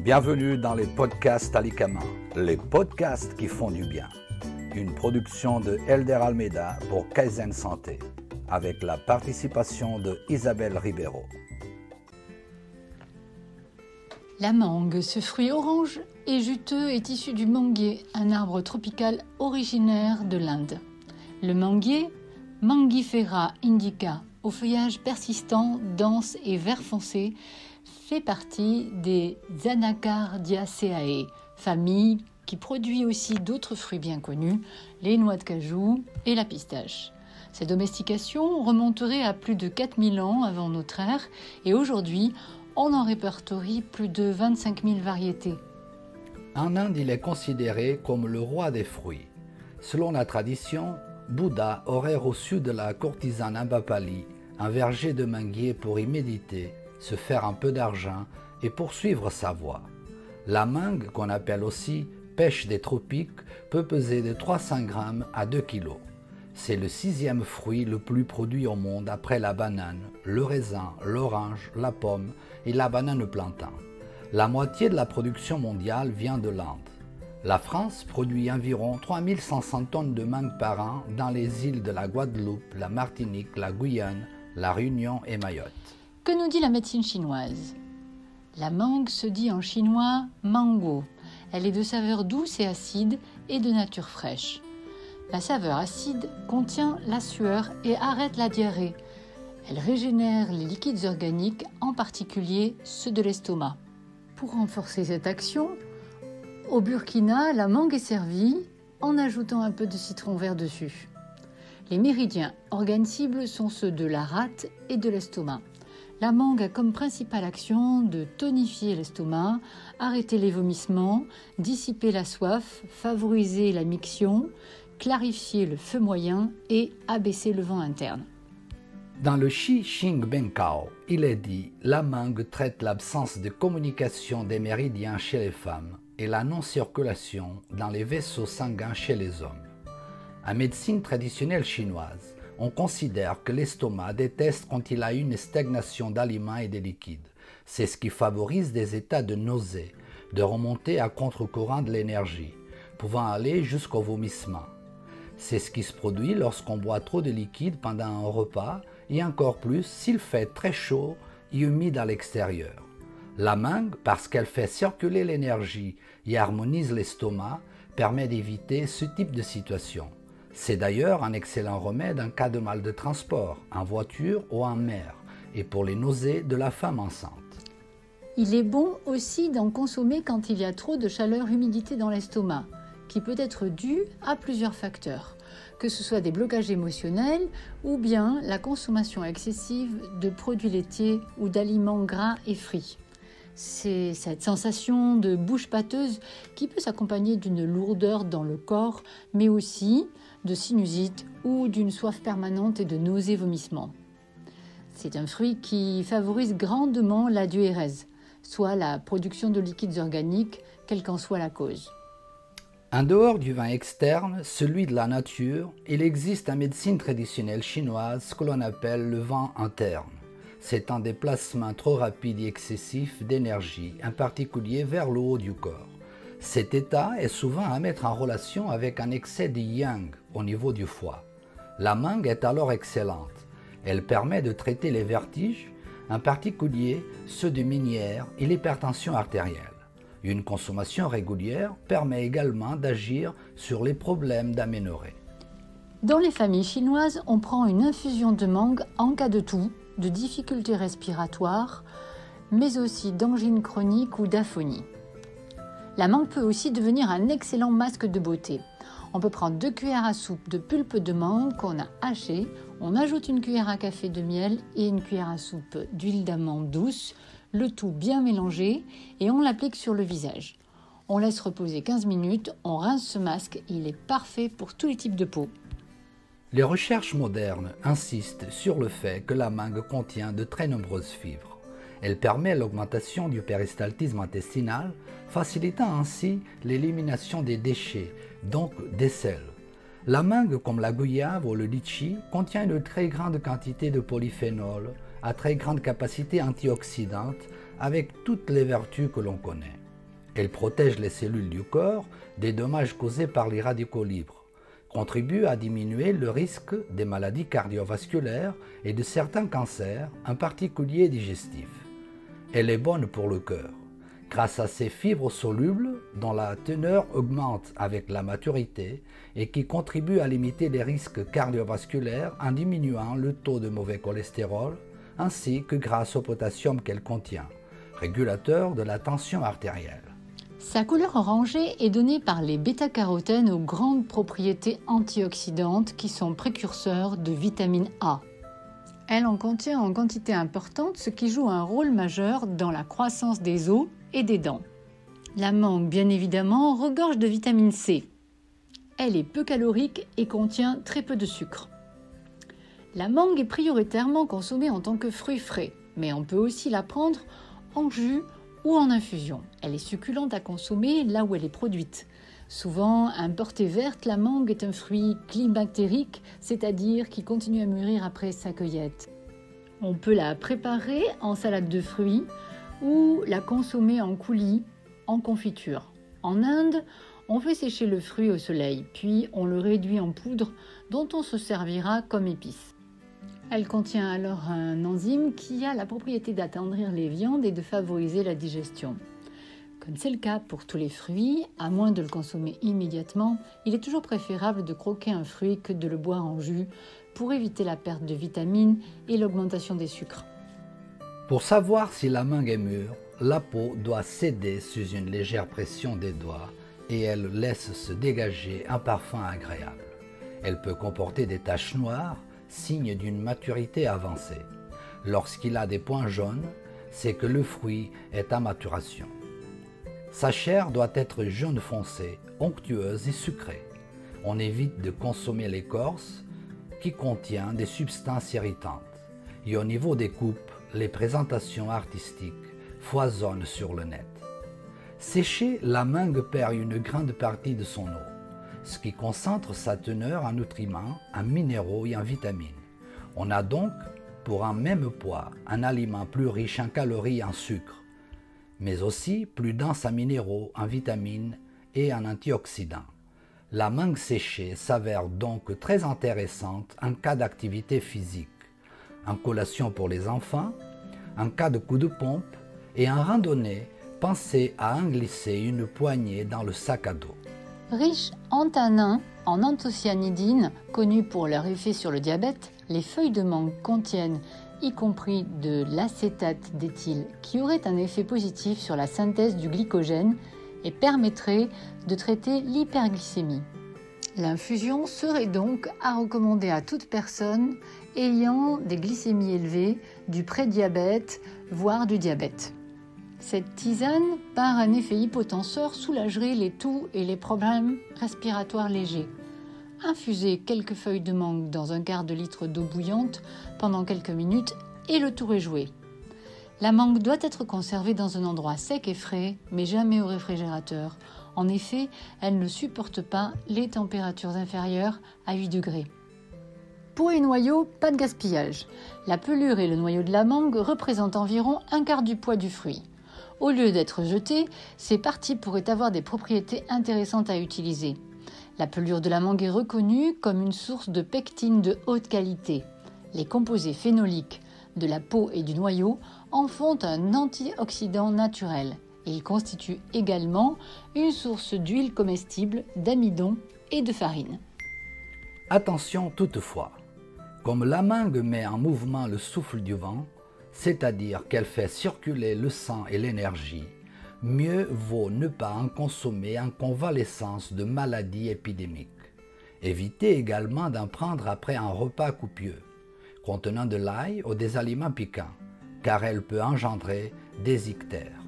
Bienvenue dans les podcasts Alikama, les podcasts qui font du bien. Une production de Elder Almeida pour Kaizen Santé, avec la participation de Isabelle Ribeiro. La mangue, ce fruit orange et juteux, est issu du manguier, un arbre tropical originaire de l'Inde. Le manguier, Mangifera indica, au feuillage persistant, dense et vert foncé, fait partie des Anacardiaceae, famille qui produit aussi d'autres fruits bien connus, les noix de cajou et la pistache. Cette domestication remonterait à plus de 4000 ans avant notre ère et aujourd'hui, on en répertorie plus de 25 000 variétés. En Inde, il est considéré comme le roi des fruits. Selon la tradition, Bouddha aurait reçu de la courtisane Ambapali un verger de manguier pour y méditer, se faire un peu d'argent et poursuivre sa voie. La mangue, qu'on appelle aussi pêche des tropiques, peut peser de 300 grammes à 2 kilos. C'est le 6e fruit le plus produit au monde après la banane, le raisin, l'orange, la pomme et la banane plantain. La moitié de la production mondiale vient de l'Inde. La France produit environ 3500 tonnes de mangue par an dans les îles de la Guadeloupe, la Martinique, la Guyane, la Réunion et Mayotte. Que nous dit la médecine chinoise ? La mangue se dit en chinois mango. Elle est de saveur douce et acide et de nature fraîche. La saveur acide contient la sueur et arrête la diarrhée. Elle régénère les liquides organiques, en particulier ceux de l'estomac. Pour renforcer cette action, au Burkina, la mangue est servie en ajoutant un peu de citron vert dessus. Les méridiens, organes cibles, sont ceux de la rate et de l'estomac. La mangue a comme principale action de tonifier l'estomac, arrêter les vomissements, dissiper la soif, favoriser la miction, clarifier le feu moyen et abaisser le vent interne. Dans le Shi Xing Benkao, il est dit « La mangue traite l'absence de communication des méridiens chez les femmes et la non-circulation dans les vaisseaux sanguins chez les hommes. » En médecine traditionnelle chinoise, on considère que l'estomac déteste quand il a une stagnation d'aliments et de liquides. C'est ce qui favorise des états de nausée, de remontée à contre-courant de l'énergie, pouvant aller jusqu'au vomissement. C'est ce qui se produit lorsqu'on boit trop de liquide pendant un repas et encore plus s'il fait très chaud et humide à l'extérieur. La mangue, parce qu'elle fait circuler l'énergie et harmonise l'estomac, permet d'éviter ce type de situation. C'est d'ailleurs un excellent remède en cas de mal de transport, en voiture ou en mer, et pour les nausées de la femme enceinte. Il est bon aussi d'en consommer quand il y a trop de chaleur-humidité dans l'estomac, qui peut être due à plusieurs facteurs, que ce soit des blocages émotionnels ou bien la consommation excessive de produits laitiers ou d'aliments gras et frits. C'est cette sensation de bouche pâteuse qui peut s'accompagner d'une lourdeur dans le corps, mais aussi de sinusite ou d'une soif permanente et de nausées-vomissements. C'est un fruit qui favorise grandement la diurèse, soit la production de liquides organiques, quelle qu'en soit la cause. En dehors du vin externe, celui de la nature, il existe en médecine traditionnelle chinoise ce que l'on appelle le vin interne. C'est un déplacement trop rapide et excessif d'énergie, en particulier vers le haut du corps. Cet état est souvent à mettre en relation avec un excès de yang au niveau du foie. La mangue est alors excellente. Elle permet de traiter les vertiges, en particulier ceux de minière et l'hypertension artérielle. Une consommation régulière permet également d'agir sur les problèmes d'aménorrhée. Dans les familles chinoises, on prend une infusion de mangue en cas de toux, de difficultés respiratoires, mais aussi d'angine chronique ou d'aphonie. La mangue peut aussi devenir un excellent masque de beauté. On peut prendre 2 cuillères à soupe de pulpe de mangue qu'on a hachée, on ajoute une cuillère à café de miel et une cuillère à soupe d'huile d'amande douce, le tout bien mélangé et on l'applique sur le visage. On laisse reposer 15 minutes, on rince ce masque, il est parfait pour tous les types de peau. Les recherches modernes insistent sur le fait que la mangue contient de très nombreuses fibres. Elle permet l'augmentation du péristaltisme intestinal, facilitant ainsi l'élimination des déchets, donc des sels. La mangue, comme la goyave ou le litchi, contient une très grande quantité de polyphénol, à très grande capacité antioxydante, avec toutes les vertus que l'on connaît. Elle protège les cellules du corps des dommages causés par les radicaux libres, contribue à diminuer le risque des maladies cardiovasculaires et de certains cancers, en particulier digestifs. Elle est bonne pour le cœur, grâce à ses fibres solubles dont la teneur augmente avec la maturité et qui contribuent à limiter les risques cardiovasculaires en diminuant le taux de mauvais cholestérol, ainsi que grâce au potassium qu'elle contient, régulateur de la tension artérielle. Sa couleur orangée est donnée par les bêta-carotènes aux grandes propriétés antioxydantes qui sont précurseurs de vitamine A. Elle en contient en quantité importante, ce qui joue un rôle majeur dans la croissance des os et des dents. La mangue, bien évidemment, regorge de vitamine C. Elle est peu calorique et contient très peu de sucre. La mangue est prioritairement consommée en tant que fruit frais, mais on peut aussi la prendre en jus ou en infusion. Elle est succulente à consommer là où elle est produite. Souvent importée verte, la mangue est un fruit climactérique, c'est-à-dire qui continue à mûrir après sa cueillette. On peut la préparer en salade de fruits ou la consommer en coulis, en confiture. En Inde, on fait sécher le fruit au soleil, puis on le réduit en poudre dont on se servira comme épice. Elle contient alors un enzyme qui a la propriété d'attendrir les viandes et de favoriser la digestion. Comme c'est le cas pour tous les fruits, à moins de le consommer immédiatement, il est toujours préférable de croquer un fruit que de le boire en jus pour éviter la perte de vitamines et l'augmentation des sucres. Pour savoir si la mangue est mûre, la peau doit céder sous une légère pression des doigts et elle laisse se dégager un parfum agréable. Elle peut comporter des taches noires, signe d'une maturité avancée. Lorsqu'il a des points jaunes, c'est que le fruit est à maturation. Sa chair doit être jaune foncé, onctueuse et sucrée. On évite de consommer l'écorce qui contient des substances irritantes. Et au niveau des coupes, les présentations artistiques foisonnent sur le net. Séchée, la mangue perd une grande partie de son eau, ce qui concentre sa teneur en nutriments, en minéraux et en vitamines. On a donc, pour un même poids, un aliment plus riche en calories et en sucre, mais aussi plus dense en minéraux, en vitamines et en antioxydants. La mangue séchée s'avère donc très intéressante en cas d'activité physique, en collation pour les enfants, en cas de coup de pompe et en randonnée, pensez à en glisser une poignée dans le sac à dos. Riche en tanins, en anthocyanidines, connus pour leur effet sur le diabète, les feuilles de mangue contiennent y compris de l'acétate d'éthyle qui aurait un effet positif sur la synthèse du glycogène et permettrait de traiter l'hyperglycémie. L'infusion serait donc à recommander à toute personne ayant des glycémies élevées, du prédiabète, voire du diabète. Cette tisane, par un effet hypotenseur, soulagerait les toux et les problèmes respiratoires légers. Infusez quelques feuilles de mangue dans un quart de litre d'eau bouillante pendant quelques minutes et le tour est joué. La mangue doit être conservée dans un endroit sec et frais, mais jamais au réfrigérateur. En effet, elle ne supporte pas les températures inférieures à 8 degrés. Pour les noyaux, pas de gaspillage. La pelure et le noyau de la mangue représentent environ un quart du poids du fruit. Au lieu d'être jetés, ces parties pourraient avoir des propriétés intéressantes à utiliser. La pelure de la mangue est reconnue comme une source de pectine de haute qualité. Les composés phénoliques de la peau et du noyau en font un antioxydant naturel. Et il constitue également une source d'huile comestible, d'amidon et de farine. Attention toutefois, comme la mangue met en mouvement le souffle du vent, c'est-à-dire qu'elle fait circuler le sang et l'énergie, mieux vaut ne pas en consommer en convalescence de maladies épidémiques. Évitez également d'en prendre après un repas copieux, contenant de l'ail ou des aliments piquants, car elle peut engendrer des ictères.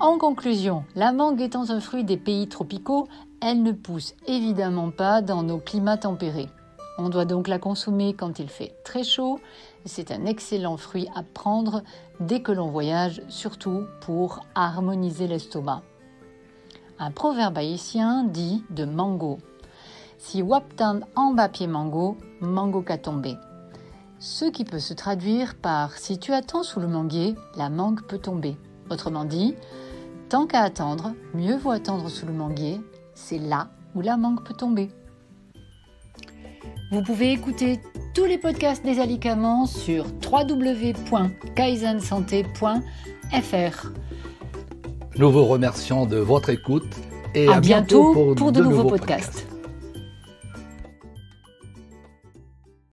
En conclusion, la mangue étant un fruit des pays tropicaux, elle ne pousse évidemment pas dans nos climats tempérés. On doit donc la consommer quand il fait très chaud. C'est un excellent fruit à prendre dès que l'on voyage, surtout pour harmoniser l'estomac. Un proverbe haïtien dit de mango. Si waptan en bas pied mango, mango qu'a tombé. Ce qui peut se traduire par si tu attends sous le manguier, la mangue peut tomber. Autrement dit, Tant qu'à attendre, mieux vaut attendre sous le manguier, c'est là où la mangue peut tomber. Vous pouvez écouter tous les podcasts des alicaments sur www.kaizensanté.fr. Nous vous remercions de votre écoute et à bientôt pour de nouveaux podcasts.